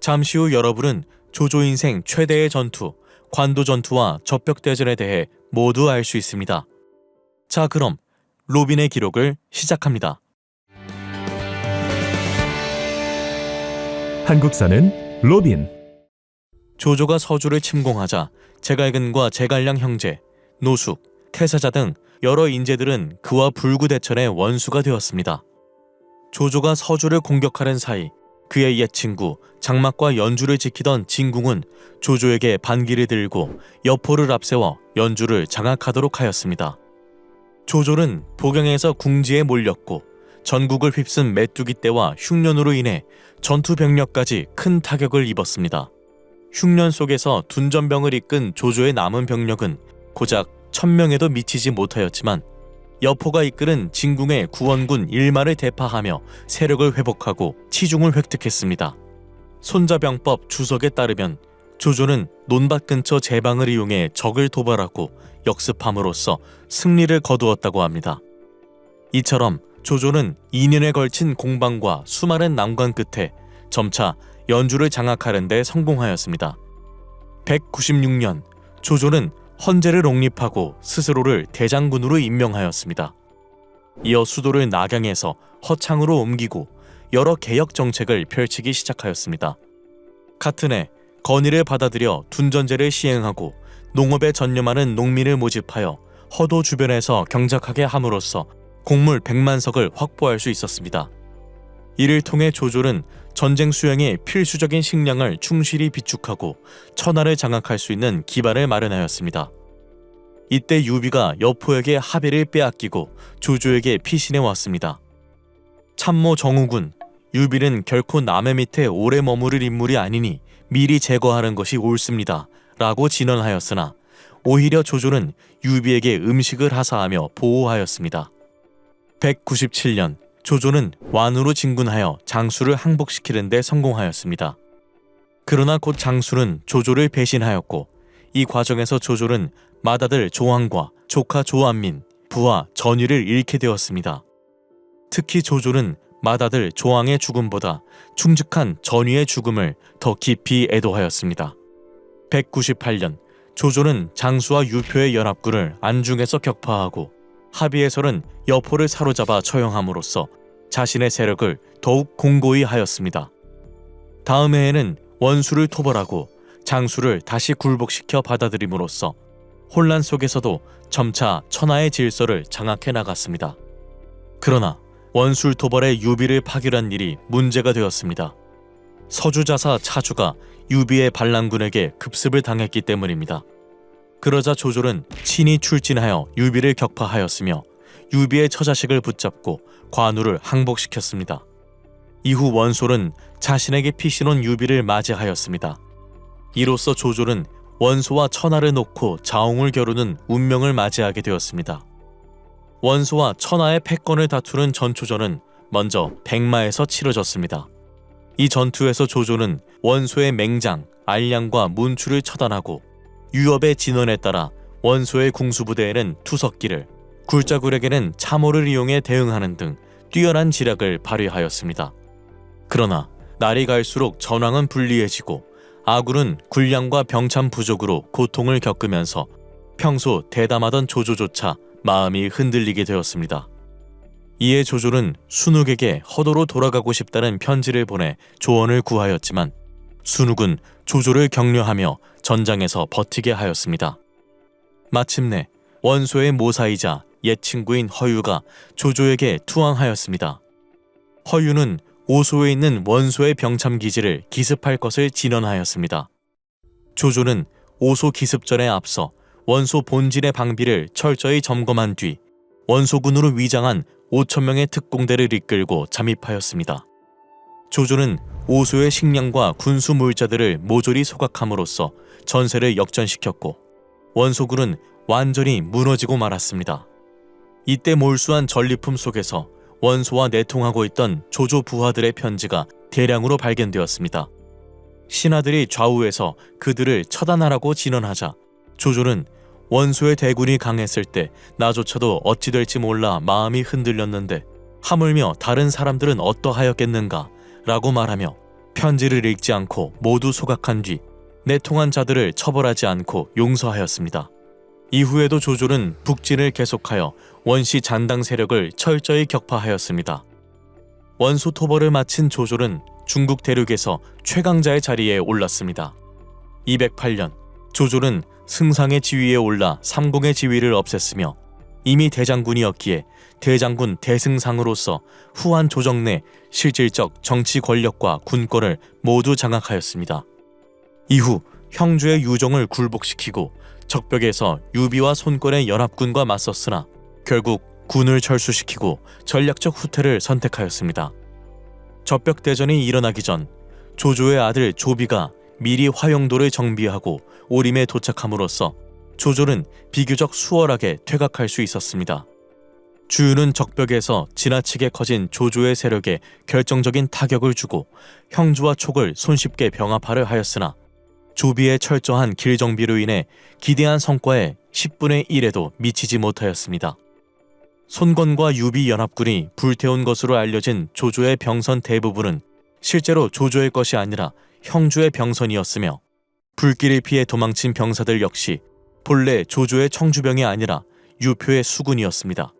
잠시 후 여러분은 조조 인생 최대의 전투, 관도 전투와 적벽대전에 대해 모두 알 수 있습니다. 자, 그럼 로빈의 기록을 시작합니다. 한국사는 로빈. 조조가 서주를 침공하자 제갈근과 제갈량 형제, 노숙, 태사자 등 여러 인재들은 그와 불구대천의 원수가 되었습니다. 조조가 서주를 공격하는 사이 그의 옛 친구 장막과 연주를 지키던 진궁은 조조에게 반기를 들고 여포를 앞세워 연주를 장악하도록 하였습니다. 조조는 보경에서 궁지에 몰렸고 전국을 휩쓴 메뚜기 떼와 흉년으로 인해 전투 병력까지 큰 타격을 입었습니다. 흉년 속에서 둔전병을 이끈 조조의 남은 병력은 고작 1000명에도 미치지 못하였지만 여포가 이끄는 진궁의 구원군 1만을 대파하며 세력을 회복하고 치중을 획득했습니다. 손자병법 주석에 따르면 조조는 논밭 근처 제방을 이용해 적을 도발하고 역습함으로써 승리를 거두었다고 합니다. 이처럼 조조는 2년에 걸친 공방과 수많은 난관 끝에 점차 연주를 장악하는 데 성공하였습니다. 196년 조조는 헌제를 옹립하고 스스로를 대장군으로 임명하였습니다. 이어 수도를 낙양에서 허창으로 옮기고 여러 개혁 정책을 펼치기 시작하였습니다. 같은 해 건의를 받아들여 둔전제를 시행하고 농업에 전념하는 농민을 모집하여 허도 주변에서 경작하게 함으로써 곡물 100만 석을 확보할 수 있었습니다. 이를 통해 조조는 전쟁 수행에 필수적인 식량을 충실히 비축하고 천하를 장악할 수 있는 기반을 마련하였습니다. 이때 유비가 여포에게 합의를 빼앗기고 조조에게 피신해 왔습니다. 참모 정우군, 유비는 결코 남의 밑에 오래 머무를 인물이 아니니 미리 제거하는 것이 옳습니다 라고 진언하였으나 오히려 조조는 유비에게 음식을 하사하며 보호하였습니다. 197년 조조는 완으로 진군하여 장수를 항복시키는 데 성공하였습니다. 그러나 곧 장수는 조조를 배신하였고 이 과정에서 조조는 맏아들 조항과 조카 조안민, 부하 전위를 잃게 되었습니다. 특히 조조는 맏아들 조항의 죽음보다 충직한 전위의 죽음을 더 깊이 애도하였습니다. 198년 조조는 장수와 유표의 연합군을 안중에서 격파하고 합의에서는 여포를 사로잡아 처형함으로써 자신의 세력을 더욱 공고히 하였습니다. 다음 해에는 원수를 토벌하고 장수를 다시 굴복시켜 받아들임으로써 혼란 속에서도 점차 천하의 질서를 장악해 나갔습니다. 그러나 원술 토벌의 유비를 파괴한 일이 문제가 되었습니다. 서주자사 차주가 유비의 반란군에게 급습을 당했기 때문입니다. 그러자 조조는 친히 출진하여 유비를 격파하였으며 유비의 처자식을 붙잡고 관우를 항복시켰습니다. 이후 원솔은 자신에게 피신온 유비를 맞이하였습니다. 이로써 조조는 원소와 천하를 놓고 자웅을 겨루는 운명을 맞이하게 되었습니다. 원소와 천하의 패권을 다투는 전초전은 먼저 백마에서 치러졌습니다. 이 전투에서 조조는 원소의 맹장, 알량과 문추를 처단하고 유업의 진원에 따라 원소의 궁수부대에는 투석기를, 굴자굴에게는 참호를 이용해 대응하는 등 뛰어난 지략을 발휘하였습니다. 그러나 날이 갈수록 전황은 불리해지고 아군은 군량과 병참 부족으로 고통을 겪으면서 평소 대담하던 조조조차 마음이 흔들리게 되었습니다. 이에 조조는 순욱에게 허도로 돌아가고 싶다는 편지를 보내 조언을 구하였지만 순욱은 조조를 격려하며 전장에서 버티게 하였습니다. 마침내 원소의 모사이자 옛 친구인 허유가 조조에게 투항하였습니다. 허유는 오소에 있는 원소의 병참 기지를 기습할 것을 진언하였습니다. 조조는 오소 기습전에 앞서 원소 본진의 방비를 철저히 점검한 뒤 원소군으로 위장한 5,000명의 특공대를 이끌고 잠입하였습니다. 조조는 오소의 식량과 군수 물자들을 모조리 소각함으로써 전세를 역전시켰고 원소군은 완전히 무너지고 말았습니다. 이때 몰수한 전리품 속에서 원소와 내통하고 있던 조조 부하들의 편지가 대량으로 발견되었습니다. 신하들이 좌우에서 그들을 처단하라고 진언하자 조조는 원소의 대군이 강했을 때 나조차도 어찌 될지 몰라 마음이 흔들렸는데 하물며 다른 사람들은 어떠하였겠는가 라고 말하며 편지를 읽지 않고 모두 소각한 뒤 내통한 자들을 처벌하지 않고 용서하였습니다. 이후에도 조조는 북진을 계속하여 원시 잔당 세력을 철저히 격파하였습니다. 원수 토벌을 마친 조조는 중국 대륙에서 최강자의 자리에 올랐습니다. 208년 조조는 승상의 지위에 올라 삼공의 지위를 없앴으며 이미 대장군이었기에 대장군 대승상으로서 후한 조정 내 실질적 정치 권력과 군권을 모두 장악하였습니다. 이후 형주의 유정을 굴복시키고 적벽에서 유비와 손권의 연합군과 맞섰으나 결국 군을 철수시키고 전략적 후퇴를 선택하였습니다. 적벽대전이 일어나기 전 조조의 아들 조비가 미리 화영도를 정비하고 오림에 도착함으로써 조조는 비교적 수월하게 퇴각할 수 있었습니다. 주유는 적벽에서 지나치게 커진 조조의 세력에 결정적인 타격을 주고 형주와 촉을 손쉽게 병합하려 하였으나 조비의 철저한 길정비로 인해 기대한 성과에 10분의 1에도 미치지 못하였습니다. 손권과 유비 연합군이 불태운 것으로 알려진 조조의 병선 대부분은 실제로 조조의 것이 아니라 형주의 병선이었으며 불길을 피해 도망친 병사들 역시 본래 조조의 청주병이 아니라 유표의 수군이었습니다.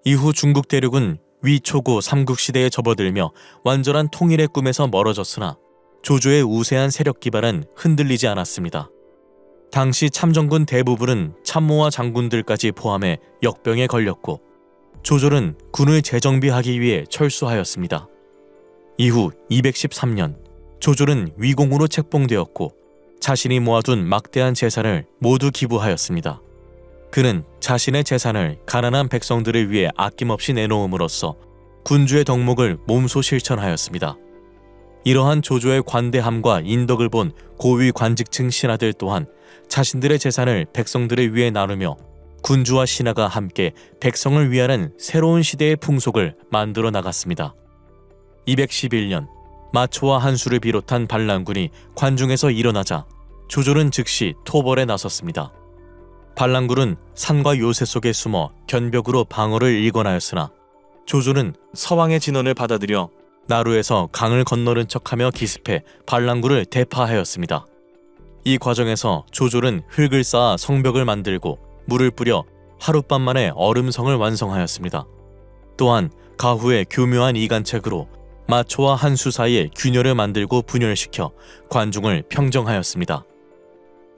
이후 중국 대륙은 위초고 삼국시대에 접어들며 완전한 통일의 꿈에서 멀어졌으나 조조의 우세한 세력 기반은 흔들리지 않았습니다. 당시 참전군 대부분은 참모와 장군들까지 포함해 역병에 걸렸고 조조는 군을 재정비하기 위해 철수하였습니다. 이후 213년 조조는 위공으로 책봉되었고 자신이 모아둔 막대한 재산을 모두 기부하였습니다. 그는 자신의 재산을 가난한 백성들을 위해 아낌없이 내놓음으로써 군주의 덕목을 몸소 실천하였습니다. 이러한 조조의 관대함과 인덕을 본 고위 관직층 신하들 또한 자신들의 재산을 백성들을 위해 나누며 군주와 신하가 함께 백성을 위하는 새로운 시대의 풍속을 만들어 나갔습니다. 211년 마초와 한수를 비롯한 반란군이 관중에서 일어나자 조조는 즉시 토벌에 나섰습니다. 반란군은 산과 요새 속에 숨어 견벽으로 방어를 일궈나였으나 조조는 서왕의 진언을 받아들여 나루에서 강을 건너는 척하며 기습해 반란군을 대파하였습니다. 이 과정에서 조조는 흙을 쌓아 성벽을 만들고 물을 뿌려 하룻밤 만에 얼음성을 완성하였습니다. 또한 가후에 교묘한 이간책으로 마초와 한수 사이에 균열을 만들고 분열시켜 관중을 평정하였습니다.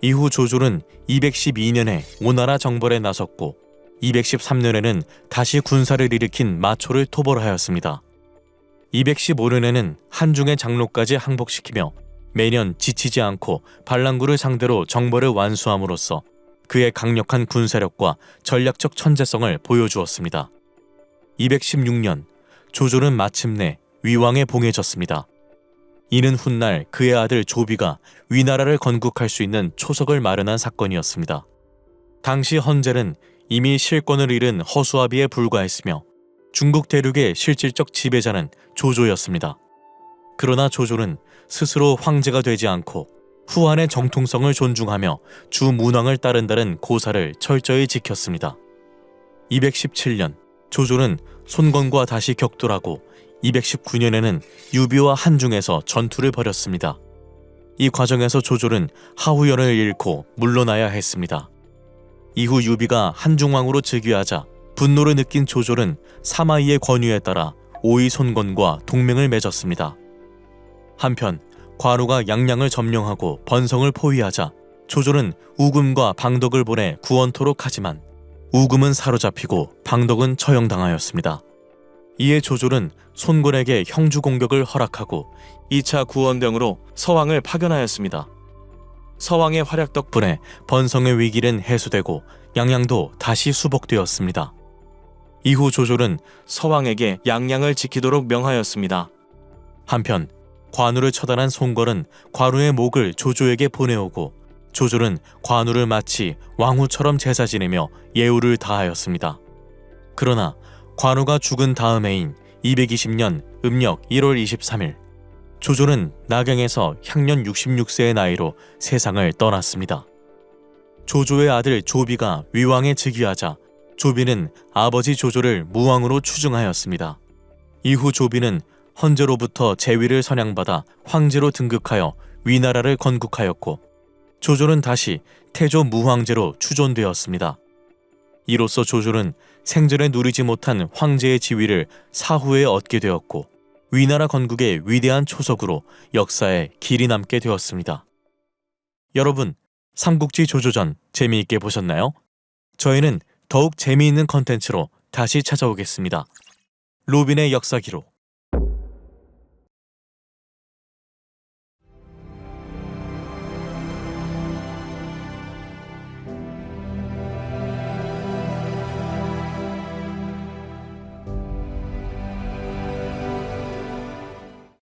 이후 조조는 212년에 오나라 정벌에 나섰고 213년에는 다시 군사를 일으킨 마초를 토벌하였습니다. 215년에는 한중의 장로까지 항복시키며 매년 지치지 않고 반란군을 상대로 정벌을 완수함으로써 그의 강력한 군사력과 전략적 천재성을 보여주었습니다. 216년 조조는 마침내 위왕에 봉해졌습니다. 이는 훗날 그의 아들 조비가 위나라를 건국할 수 있는 초석을 마련한 사건이었습니다. 당시 헌젤은 이미 실권을 잃은 허수아비에 불과했으며 중국 대륙의 실질적 지배자는 조조였습니다. 그러나 조조는 스스로 황제가 되지 않고 후한의 정통성을 존중하며 주 문왕을 따른다는 고사를 철저히 지켰습니다. 217년 조조는 손권과 다시 격돌하고 219년에는 유비와 한중에서 전투를 벌였습니다. 이 과정에서 조조는 하후연을 잃고 물러나야 했습니다. 이후 유비가 한중왕으로 즉위하자 분노를 느낀 조조는 사마이의 권유에 따라 오이 손권과 동맹을 맺었습니다. 한편 관우가 양양을 점령하고 번성을 포위하자 조조는 우금과 방덕을 보내 구원토록 하지만 우금은 사로잡히고 방덕은 처형당하였습니다. 이에 조조는 손권에게 형주 공격을 허락하고 2차 구원병으로 서왕을 파견하였습니다. 서왕의 활약 덕분에 번성의 위기는 해소되고 양양도 다시 수복되었습니다. 이후 조조는 서왕에게 양양을 지키도록 명하였습니다. 한편 관우를 처단한 손권은 관우의 목을 조조에게 보내오고 조조는 관우를 마치 왕후처럼 제사 지내며 예우를 다하였습니다. 그러나 관우가 죽은 다음해인 220년 음력 1월 23일 조조는 나경에서 향년 66세의 나이로 세상을 떠났습니다. 조조의 아들 조비가 위왕에 즉위하자 조비는 아버지 조조를 무왕으로 추증하였습니다. 이후 조비는 헌제로부터 제위를 선양받아 황제로 등극하여 위나라를 건국하였고 조조는 다시 태조 무황제로 추존되었습니다. 이로써 조조는 생전에 누리지 못한 황제의 지위를 사후에 얻게 되었고 위나라 건국의 위대한 초석으로 역사에 길이 남게 되었습니다. 여러분, 삼국지 조조전 재미있게 보셨나요? 저희는 더욱 재미있는 컨텐츠로 다시 찾아오겠습니다. 로빈의 역사 기록